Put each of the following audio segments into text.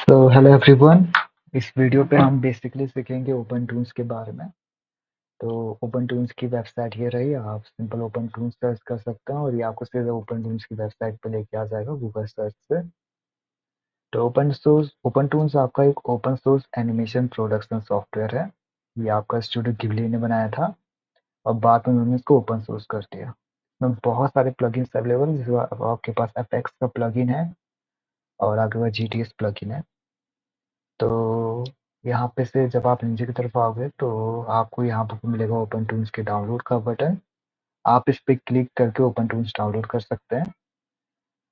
Hello everyone. इस video पे हम बेसिकली सीखेंगे ओपन टूल्स के बारे में। तो ओपन टूल्स की वेबसाइट ये रही, आप सिंपल ओपन टूल्स सर्च कर सकते हैं और ये आपको सीधे ओपन टूल्स की वेबसाइट पे लेके आ जाएगा गूगल सर्च से। तो ओपन टूल्स आपका एक open source animation production software है। ये आपका स्टूडियो गिबली ने बनाया था और बाद में उन्होंने इसको ओपन सोर्स कर दिया। इसमें बहुत सारे प्लगइन्स अवेलेबल हैं, जैसे आपके पास एफएक्स का प्लगइन है और आपके पास जीटीएस प्लगइन है। तो यहाँ पे से जब आप नीचे की तरफ आओगे तो आपको यहाँ पे मिलेगा ओपन टूल्स के डाउनलोड का बटन। आप इस पे क्लिक करके ओपन टूल्स डाउनलोड कर सकते हैं।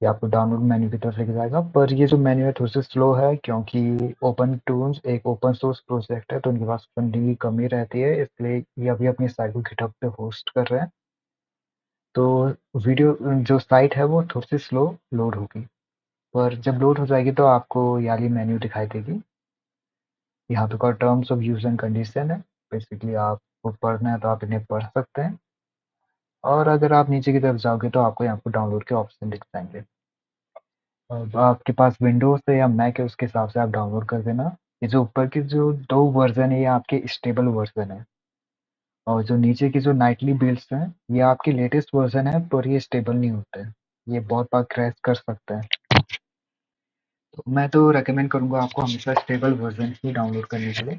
ये आपको डाउनलोड मेन्यू की तरफ लेके जाएगा, पर ये जो मेन्यू है थोड़ी सी स्लो है क्योंकि ओपन टूल्स एक ओपन सोर्स प्रोजेक्ट है, तो उनके पास फंडिंग की कमी रहती है, इसलिए ये अभी अपनी साइट को गिटहब पे होस्ट कर रहे हैं। तो वीडियो जो साइट है वो थोड़ी सी स्लो लोड होगी, पर जब लोड हो जाएगी तो आपको ये वाली मेन्यू दिखाई देगी। यहाँ पे कोई terms of use and condition है। बेसिकली आपको पढ़ना है तो आप इन्हें पढ़ सकते हैं, और अगर आप नीचे की तरफ जाओगे तो आपको यहाँ पर डाउनलोड के ऑप्शन दिख जाएंगे। अब आपके पास विंडोज है या मैक है, उसके हिसाब से आप डाउनलोड कर देना। ये जो ऊपर के जो दो वर्जन है ये आपके स्टेबल वर्जन है, और जो नीचे की जो नाइटली बिल्ड्स हैं ये आपके लेटेस्ट वर्जन है, पर ये स्टेबल नहीं होते हैं। ये बहुत बार क्रैश कर सकते हैं। तो मैं तो रेकमेंड करूंगा आपको हमेशा स्टेबल वर्जन ही डाउनलोड करने के लिए।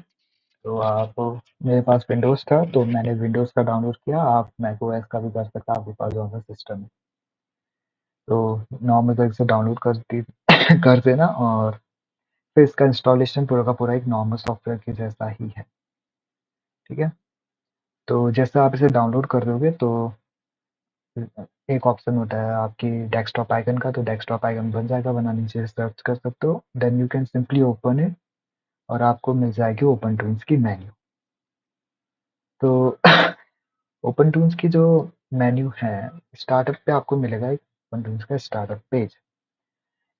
तो आप मेरे पास विंडोज़ था तो मैंने विंडोज़ का डाउनलोड किया। आप मैक ओएस का भी कर सकते हैं, आपके पास जो सा सिस्टम है। तो नॉर्मल तरीके से डाउनलोड कर दी कर देना, और फिर इसका इंस्टॉलेशन पूरा का पूरा एक नॉर्मल सॉफ्टवेयर के जैसा ही है। ठीक है। तो जैसे आप इसे डाउनलोड कर दोगे तो एक ऑप्शन होता है आपकी डेस्कटॉप आइकन का, तो डेस्कटॉप आइकन बन जाएगा, वरना नीचे सर्च कर सकते हो। Then you can simply open it और आपको मिल जाएगी ओपन टूल्स की मेन्यू। तो ओपन टूल्स की जो मेन्यू है, स्टार्टअप पे आपको मिलेगा एक ओपन टूल्स का स्टार्टअप पेज।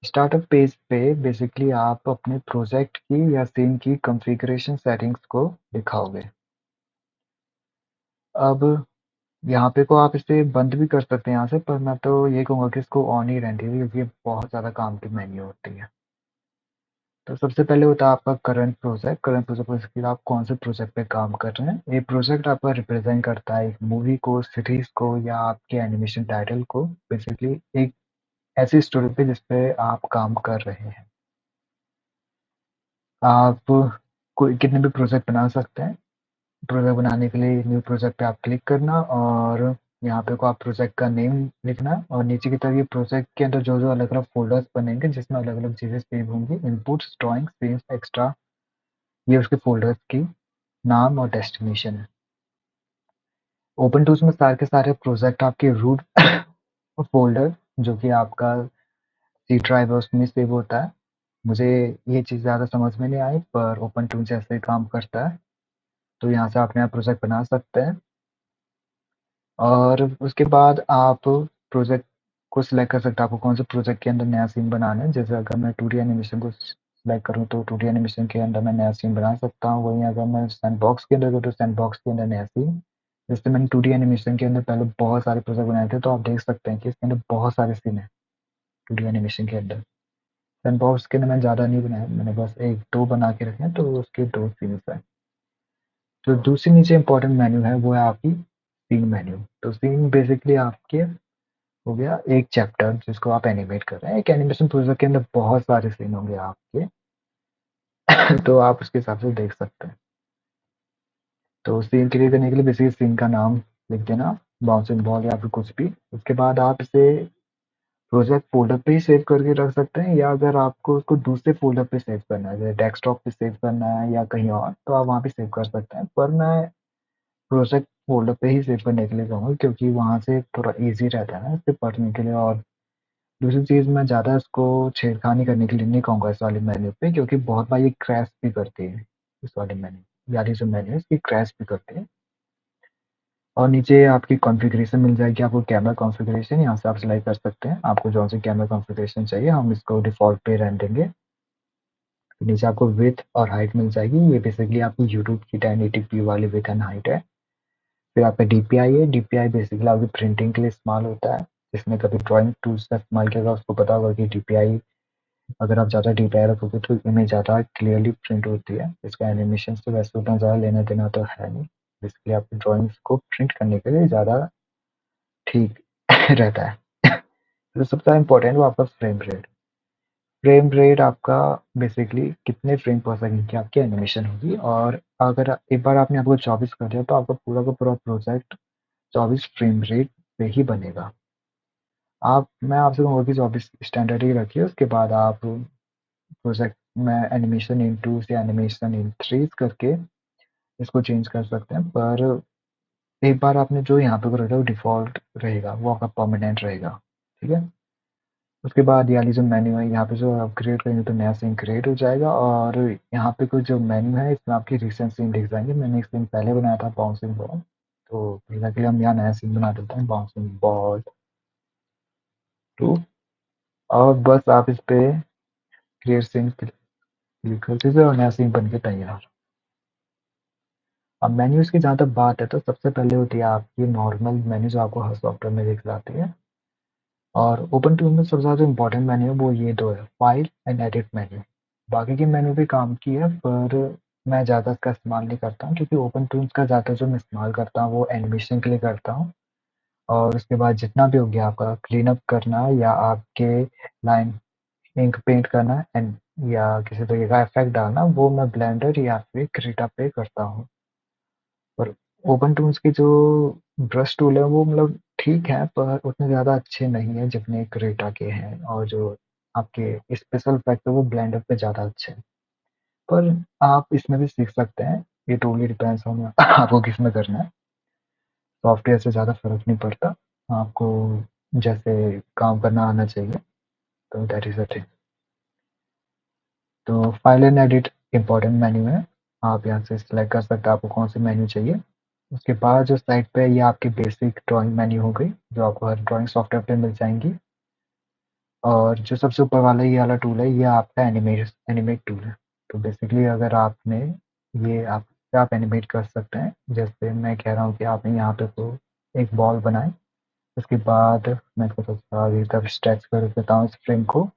स्टार्टअप पेज पे बेसिकली आप अपने प्रोजेक्ट की या सीन की कॉन्फ़िगरेशन सेटिंग्स को दिखाओगे। अब यहाँ पे को आप इसे बंद भी कर सकते हैं यहाँ से, पर मैं तो ये कहूँगा कि इसको ऑन ही रहने दीजिए क्योंकि ये बहुत ज़्यादा काम की मेन्यू होती है। तो सबसे पहले होता है आपका करंट प्रोजेक्ट बेसिकली आप कौन से प्रोजेक्ट पे काम कर रहे हैं। ये प्रोजेक्ट आपका रिप्रेजेंट करता है एक मूवी को, सीरीज को, या आपके एनिमेशन टाइटल को। बेसिकली एक ऐसी स्टोरी पे जिस पे आप काम कर रहे हैं। आप कोई कितने भी प्रोजेक्ट बना सकते हैं। प्रोजेक्ट बनाने के लिए न्यू प्रोजेक्ट पे आप क्लिक करना, और यहाँ पे को आप प्रोजेक्ट का नेम लिखना, और नीचे की तरफ ये प्रोजेक्ट के अंदर जो जो अलग अलग फोल्डर्स बनेंगे जिसमें अलग अलग चीज़ें सेव होंगी, इनपुट्स, ड्राइंग, सीन्स, एक्स्ट्रा, ये उसके फोल्डर्स की नाम और डेस्टिनेशन है। ओपन टूल्स में सारे के सारे प्रोजेक्ट आपके रूट फोल्डर जो कि आपका सी ड्राइव है उसमें सेव होता है। मुझे ये चीज़ ज़्यादा समझ में नहीं आई, पर ओपन टूल्स ऐसे ही काम करता है। तो यहाँ से आप नया प्रोजेक्ट बना सकते हैं, और उसके बाद आप प्रोजेक्ट को सिलेक्ट कर सकते हैं आपको कौन से प्रोजेक्ट के अंदर नया सीन बनाना है। जैसे अगर मैं 2D एनिमेशन को सिलेक्ट करूँ तो 2D एनिमेशन के अंदर मैं नया सीन बना सकता हूँ। वहीं अगर मैं सैंडबॉक्स के अंदर करूँ तो सैंडबॉक्स के अंदर नया सीन। जैसे मैंने 2D एनिमेशन के अंदर पहले बहुत सारे प्रोजेक्ट बनाए थे, तो आप देख सकते हैं कि इसके अंदर बहुत सारे सीन है 2D एनिमेशन के अंदर। सैंडबॉक्स के अंदर मैंने ज़्यादा नहीं बनाया, मैंने बस 1-2 बना के रखे हैं, तो उसके 2 सीन्स हैं। जो दूसरी नीचे इंपॉर्टेंट मेन्यू है वो है आपकी सीन मेन्यू। तो सीन बेसिकली आपके हो गया एक चैप्टर जिसको आप एनिमेट कर रहे हैं। एक एनिमेशन प्रोजेक्ट के अंदर बहुत सारे सीन होंगे आपके तो आप उसके हिसाब से देख सकते हैं। तो सीन क्रिएट करने के लिए बेसिकली सीन का नाम लिख देना, बाउंसिंग बॉल या फिर कुछ भी। उसके बाद आप इसे प्रोजेक्ट फ़ोल्डर पे ही सेव करके रख सकते हैं, या अगर आपको उसको दूसरे फ़ोल्डर पे सेव करना है, जैसे डेस्कटॉप पे सेव करना है या कहीं और, तो आप वहाँ पे सेव कर सकते हैं। पर मैं प्रोजेक्ट फ़ोल्डर पे ही सेव करने के लिए कहूँगा क्योंकि वहाँ से थोड़ा ईज़ी रहता है ना इसे पढ़ने के लिए। और दूसरी चीज़, मैं ज़्यादा इसको छेड़खानी करने के लिए नहीं कहूँगा इस वाले मेन्यू पे, क्योंकि बहुत बार ये क्रैश भी करती है। इस वाले मेन्यू यानी जो मेन्यू है इसकी क्रैश भी करती है। और नीचे आपकी कॉन्फ़िगरेशन मिल जाएगी, आपको कैमरा कॉन्फ़िगरेशन यहाँ से आप सिलेक्ट कर सकते हैं। आपको जौन सी कैमरा कॉन्फ़िगरेशन चाहिए हम इसको डिफ़ॉल्ट पे रहने देंगे। तो नीचे आपको विड्थ और हाइट मिल जाएगी। ये बेसिकली आपकी यूट्यूब की 1080p वाली विड्थ एंड हाइट है। फिर आपका डीपीआई है। डीपीआई बेसिकली आपकी प्रिंटिंग के लिए इस्तेमाल होता है। जिसने कभी ड्राइंग टूल्स का इस्तेमाल किया होगा उसको पता होगा कि डीपीआई अगर आप ज़्यादा डीपीआई रखोगे तो इमेज ज़्यादा क्लियरली प्रिंट होती है। इसका एनिमेशन से वैसे उतना ज़्यादा लेना देना तो है नहीं, इसलिए आपकी ड्राइंग्स को प्रिंट करने के लिए ज़्यादा ठीक रहता है। तो सबसे ज़्यादा इम्पोर्टेंट वो आपका फ्रेम रेट। फ्रेम रेट आपका बेसिकली कितने फ्रेम पर सेकंड की आपकी एनिमेशन होगी, और अगर एक बार आपने आपको 24 कर दिया तो आपका पूरा का पूरा प्रोजेक्ट 24 फ्रेम रेट पे ही बनेगा। आप मैं आपसे कहूँगा कि 24 स्टैंडर्ड ही रखिए, उसके बाद आप प्रोजेक्ट में एनिमेशन इन 2 से एनिमेशन इन 3 करके इसको चेंज कर सकते हैं। पर एक बार आपने जो यहाँ पे करा था वो डिफ़ॉल्ट रहेगा, वो आपका परमानेंट रहेगा, ठीक है? उसके बाद ये वाली जो मेन्यू है, यहाँ पे जो आप क्रिएट करेंगे तो नया सीन क्रिएट हो जाएगा, और यहाँ पे कुछ जो मेन्यू है इसमें आपकी रिसेंट सीन दिख जाएंगे। मैंने एक सीन पहले बनाया था बाउंसिंग बॉल, तो एग्जैक्टली हम यहाँ नया सीन बना देते हैं बाउंसिंग बॉल 2, और बस आप इस पे क्रिएट सीन क्लिक कर दीजिए और नया सीन बन के तैयार। अब मेन्यूज की जहाँ तक बात है तो सबसे पहले होती है आपकी नॉर्मल मेन्यू जो आपको हर सॉफ्टवेयर में दिख जाती है, और ओपन टूल में सबसे ज़्यादा जो इम्पोर्टेंट मेन्यू है वो ये दो है, फाइल एंड एडिट मेन्यू। बाकी की मेन्यू भी काम की है, पर मैं ज़्यादा इसका इस्तेमाल नहीं करता हूँ, क्योंकि ओपन टूल्स का ज़्यादा जो मैं इस्तेमाल करता हूँ वो एनिमेशन के लिए करता हूँ, और उसके बाद जितना भी हो गया आपका क्लीन अप करना या आपके लाइन इंक पेंट करना एंड या किसी तरीके का इफेक्ट डालना, वो मैं ब्लेंडर या फिर क्रिएटा पे करता हूँ। और ओपन टूल्स के जो ब्रश टूल है वो मतलब ठीक है, पर उतने ज़्यादा अच्छे नहीं है जितने क्रेटा के हैं, और जो आपके स्पेशल इफेक्ट है वो ब्लेंडर पे ज़्यादा अच्छे हैं। पर आप इसमें भी सीख सकते हैं, ये टोटली डिपेंड्स ऑन आपको किस में करना है। सॉफ्टवेयर से ज़्यादा फर्क नहीं पड़ता, आपको जैसे काम करना आना चाहिए, तो दैट इज़ अ थिंग। तो file and edit important menu है, आप यहाँ से सिलेक्ट कर सकते हैं आपको कौन सी मेन्यू चाहिए। उसके बाद जो साइड पे ये आपकी बेसिक ड्राइंग मेन्यू हो गई, जो आपको हर ड्राइंग सॉफ्टवेयर पे मिल जाएंगी। और जो सबसे ऊपर वाला ये वाला टूल है, ये आपका एनिमेट टूल है। तो बेसिकली अगर आपने ये आप एनिमेट कर सकते हैं, जैसे मैं कह रहा हूँ कि आपने यहाँ पे तो एक बॉल बनाए, उसके बाद मैं इसको थोड़ा सा आगे तक स्ट्रेच कर देता हूँ इस फ्रेम को,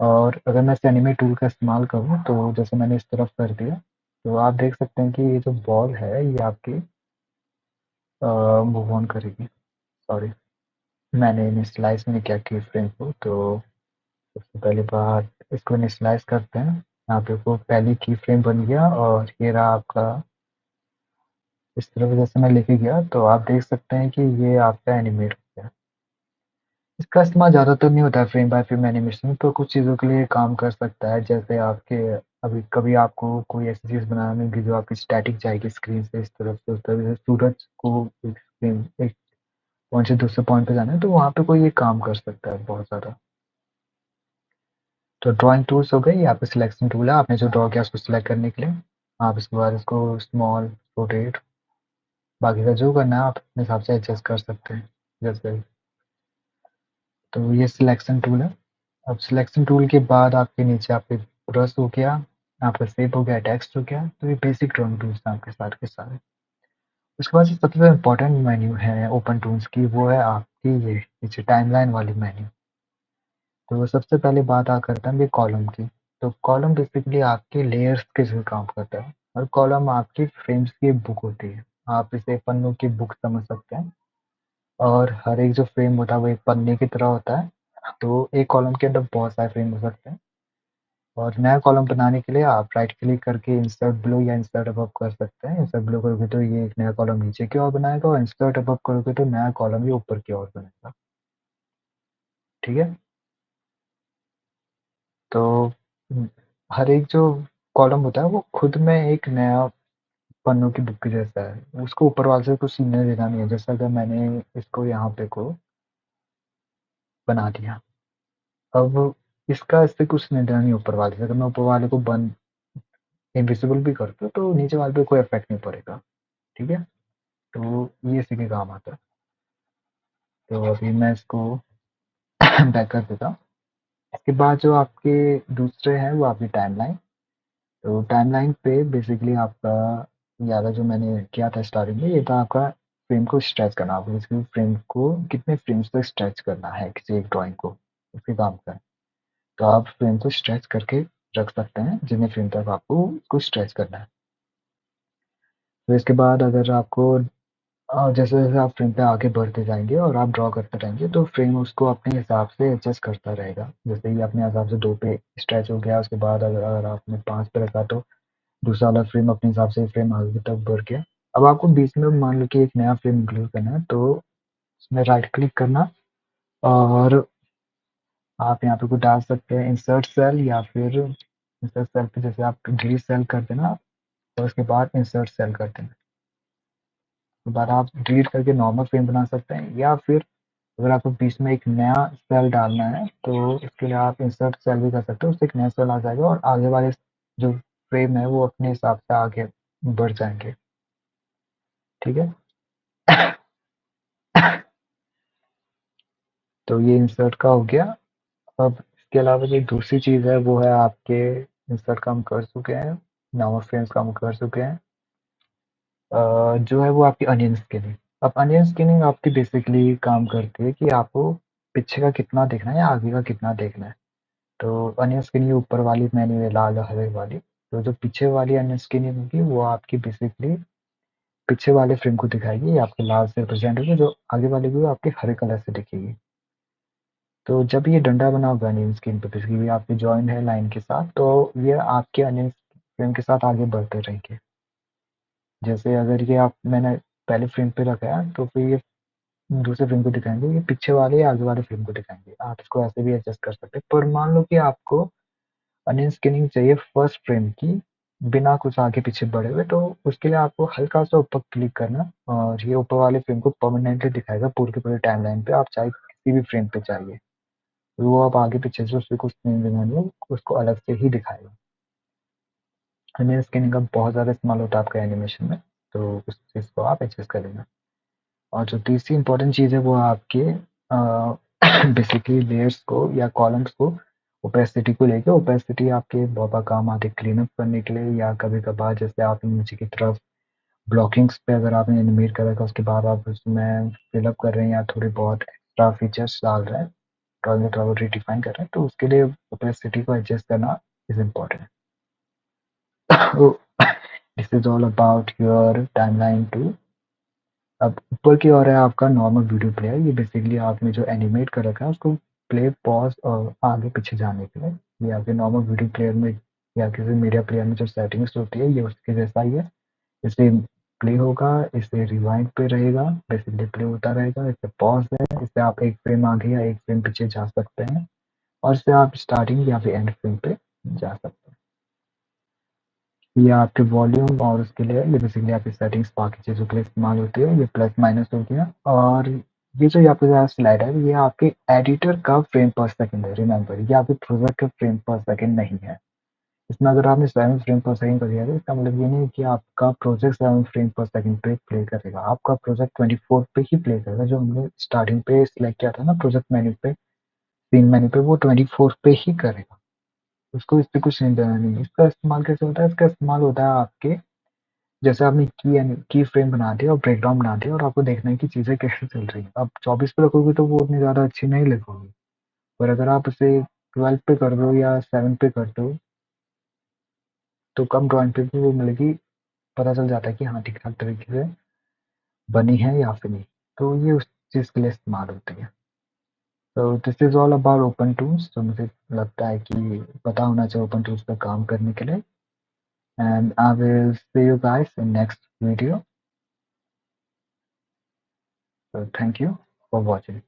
और अगर मैं इस एनिमेट टूल का इस्तेमाल करूँ तो जैसे मैंने इस तरफ कर दिया, तो आप देख सकते हैं कि ये जो बॉल है ये आपकी मूव ऑन करेगी। सॉरी, मैंने इनिशियलाइज़ नहीं किया की फ्रेम को, तो सबसे पहली बात इसको इनिशियलाइज़ करते हैं। यहाँ पे वो पहली की फ्रेम बन गया, और ये रहा आपका, इस तरफ जैसे मैं लेके गया तो आप देख सकते हैं कि ये आपका एनिमेट हो गया। इसका इस्तेमाल ज़्यादातर नहीं होता है फ्रेम बाय फ्रेम एनिमेशन, तो कुछ चीज़ों के लिए काम कर सकता है, जैसे आपके अभी कभी आपको कोई ऐसी चीज़ बनानी होगी जो आपकी स्टैटिक जाएगी स्क्रीन से इस तरफ से उस तरफ, जैसे सूरज को एक स्क्रीन एक पॉइंट से दूसरे पॉइंट पे जाना है, तो वहाँ पे कोई ये काम कर सकता है बहुत ज़्यादा। तो ड्राइंग टूल्स हो गए, ये आपका सिलेक्शन टूल है, आपने जो ड्रॉ किया उसको सिलेक्ट करने के लिए। आप इसके बाद इसको स्मॉल, रोटेट, बाकी का जो करना है आप अपने हिसाब से एडजस्ट कर सकते हैं जैसे। तो ये सिलेक्शन टूल है। अब सिलेक्शन टूल के बाद आपके नीचे आपके ब्रश हो गया, आपका शेप हो गया, टेक्स्ट हो गया, तो ये बेसिक ड्राइंग टूल्स हैं आपके सारे के सारे। उसके बाद जो सबसे इम्पोर्टेंट मेन्यू है ओपन टूल्स की, वो है आपकी ये नीचे टाइमलाइन वाली मेन्यू। तो सबसे पहले बात आ करते हैं कॉलम की। तो कॉलम बेसिकली आपके लेयर्स के थ्रू काम करता है, और कॉलम आपकी फ्रेम्स की बुक होती है। आप इसे पन्नों की बुक समझ सकते हैं, और हर एक जो फ्रेम होता है वो एक पन्ने की तरह होता है। तो एक कॉलम के अंदर बहुत सारे फ्रेम हो सकते हैं, और नया कॉलम बनाने के लिए आप राइट क्लिक करके इंसर्ट बिलो या इंसर्ट अबव कर सकते हैं। इंसर्ट बिलो करोगे तो ये एक नया कॉलम नीचे की ओर बनाएगा, और इंसर्ट अबव करोगे तो नया कॉलम ये ऊपर की ओर बनेगा। ठीक है? तो हर एक जो कॉलम होता है वो खुद में एक नया पन्नों की बुक के जैसा है, उसको ऊपर वाले से कुछ लेना देना नहीं है। जैसा अगर मैंने इसको यहाँ पे को बना दिया, अब इसका इससे कुछ लेना देना नहीं ऊपर वाले से। अगर मैं ऊपर वाले को बंद इनविजिबल भी कर दूँ तो नीचे वाले पे कोई इफेक्ट नहीं पड़ेगा। ठीक है? तो ये इसी के काम आता है। तो अभी मैं इसको बैक कर देता हूँ। इसके बाद जो आपके दूसरे हैं वो आपकी टाइमलाइन। तो टाइमलाइन पे बेसिकली आपका ये वाला जो मैंने किया था स्टार्टिंग में, ये था आपका फ्रेम को स्ट्रेच करना। आपको इसके फ्रेम को कितने फ्रेम्स तक स्ट्रेच करना है किसी एक ड्राइंग को, उसके काम का है। तो आप फ्रेम को स्ट्रेच करके रख सकते हैं जितने फ्रेम तक आपको उसको स्ट्रेच करना है। तो इसके बाद अगर आपको जैसे-जैसे आप फ्रेम पे आगे बढ़ते जाएँगे और आप ड्रॉ करते रहेंगे तो फ्रेम उसको अपने हिसाब से एडजस्ट करता रहेगा। जैसे ये अपने हिसाब से 2 पे स्ट्रेच हो गया, उसके बाद अगर अगर आपने 5 पे रखा तो दूसरा वाला फ्रेम अपने हिसाब से फ्रेम आगे तक बढ़ गया। अब आपको बीच में मान लो कि एक नया फ्रेम इंक्लूड करना है तो उसमें राइट क्लिक करना और आप यहाँ पे कुछ डाल सकते हैं इंसर्ट सेल या फिर इंसर्ट सेल पे जैसे आप डिलीट सेल कर देना और उसके बाद इंसर्ट सेल कर देना। उसके बाद आप डिलीट करके नॉर्मल फ्रेम बना सकते हैं या फिर अगर आपको बीच में एक नया सेल डालना है तो इसके लिए आप इंसर्ट सेल भी कर सकते हो, उससे एक नया सेल आ जाएगा और आगे वाले जो फ्रेम है वो अपने हिसाब से आगे बढ़ जाएंगे। ठीक है। तो ये इंसर्ट का हो गया। अब इसके अलावा जो दूसरी चीज़ है वो है आपके इंसर्ट का हम कर चुके हैं, नॉर्मल फ्रेम्स का हम कर चुके हैं। जो है वो आपकी अनियन स्किनिंग। अब अनियन स्किनिंग आपकी बेसिकली काम करती है कि आपको पीछे का कितना देखना है या आगे का कितना देखना है। तो अनियन स्किनिंग ऊपर वाली मेन्यू है लाल हरे वाली, तो जो पीछे वाली अनियन स्किनिंग होगी वो आपकी बेसिकली पीछे वाले फ्रेम को दिखाएगी, ये आपके लाल से रिप्रेजेंट होगी, जो आगे वाली भी आपके हरे कलर से दिखेगी। तो जब ये डंडा बना होगा अनियन स्किन पे बेसिकली आपके जॉइंट है लाइन के साथ, तो ये आपके अनियन फ्रेम के साथ आगे बढ़ते रहेंगे। जैसे अगर ये आप मैंने पहले फ्रेम पे रखा है तो फिर ये दूसरे फ्रेम को दिखाएंगे, ये पीछे वाले या आगे वाले फ्रेम को दिखाएंगे। आप इसको ऐसे भी एडजस्ट कर सकते हैं। पर मान लो कि आपको अनियन स्किनिंग चाहिए फर्स्ट फ्रेम की बिना कुछ आगे पीछे बढ़े हुए, तो उसके लिए आपको हल्का सा ऊपर क्लिक करना और ये ऊपर वाले फ्रेम को परमानेंटली दिखाएगा पूरी की पूरी टाइमलाइन पे, आप चाहे किसी भी फ्रेम पे चाहिए। वो आप आगे पीछे से उससे कुछ नहीं दिखाएंगे, उसको अलग से ही दिखाएगा। अनियन स्किनिंग का बहुत ज़्यादा इस्तेमाल होता है आपका एनिमेशन में, तो उस चीज़ को आप एडजस्ट कर लेना। और जो तीसरी इंपॉर्टेंट चीज़ है वो आपके बेसिकली लेयर्स को या कॉलम्स को ओपेसिटी को लेके, ओपेसिटी आपके बहुत काम आती है क्लीन अप करने के लिए या कभी कभार जैसे आप नीचे की तरफ ब्लॉकिंग्स पे अगर आपने एनिमेट कर रखा है उसके बाद आप उसमें फिलअप कर रहे हैं या थोड़ी बहुत एक्स्ट्रा फीचर्स डाल रहे हैं, ड्राइंग में थोड़ा बहुत रिडिफाइन कर रहे हैं, तो उसके लिए ओपेसिटी को एडजस्ट करना is important. This is all about your timeline too. अब ऊपर की ओर है आपका नॉर्मल वीडियो प्लेयर, ये बेसिकली आपने जो एनिमेट कर रखा है उसको प्ले पॉज और आगे पीछे जाने के लिए, ये आपके नॉर्मल वीडियो प्लेयर में या किसी मीडिया प्लेयर में जो सेटिंग्स होती है ये उसके जैसा ही है। इसे प्ले होगा, इसे रिवाइंड पे रहेगा, बेसिकली प्ले होता रहेगा, इसे पॉज है, इससे आप एक फ्रेम आगे या एक फ्रेम पीछे जा सकते हैं और इससे आप स्टार्टिंग या फिर एंड फ्रेम पे जा सकते हैं। ये आपके वॉल्यूम और उसके लिए ये बेसिकली आपकी सेटिंग्स बाकी चीज़ों के लिए इस्तेमाल होती है, ये प्लस माइनस हो गया। और ये जो आपके पास स्लाइड है ये आपके एडिटर का फ्रेम पर सेकंड है, रिमेंबर ये आपके प्रोजेक्ट का फ्रेम पर सेकंड नहीं है। इसमें अगर आपने 7 फ्रेम पर सेकंड कर दिया तो इसका मतलब ये नहीं कि आपका प्रोजेक्ट 7 फ्रेम पर सेकंड पे प्ले करेगा, आपका प्रोजेक्ट 24 पे ही प्ले करेगा। जो हमने स्टार्टिंग पे सिलेक्ट किया था ना प्रोजेक्ट मेन्यू पे, सीन मेन्यू पे, वो 24 पे ही करेगा, उसको इससे कुछ नहीं देना नहीं। इसका इस्तेमाल कैसे होता है? इसका इस्तेमाल होता है आपके जैसे आपने की फ्रेम बना दिया और ब्रेकडाउन बना दिया और आपको देखना है कि चीज़ें कैसे चल रही हैं। अब 24 पे रखोगे तो वो उतनी ज़्यादा अच्छी नहीं लगेगी, पर अगर आप उसे 12 पे कर दो या 7 पे कर दो तो कम ड्राइंग पे भी वो मिलेगी, पता चल जाता है कि हाँ ठीक ठाक तरीके से बनी है या फिर नहीं। तो ये उस चीज़ के लिए इस्तेमाल होती है। तो this is all about open tools, तो मुझे लगता है कि पता होना चाहिए ओपन टूल्स पे काम करने के लिए। And I will see you guys in next video. So thank you for watching.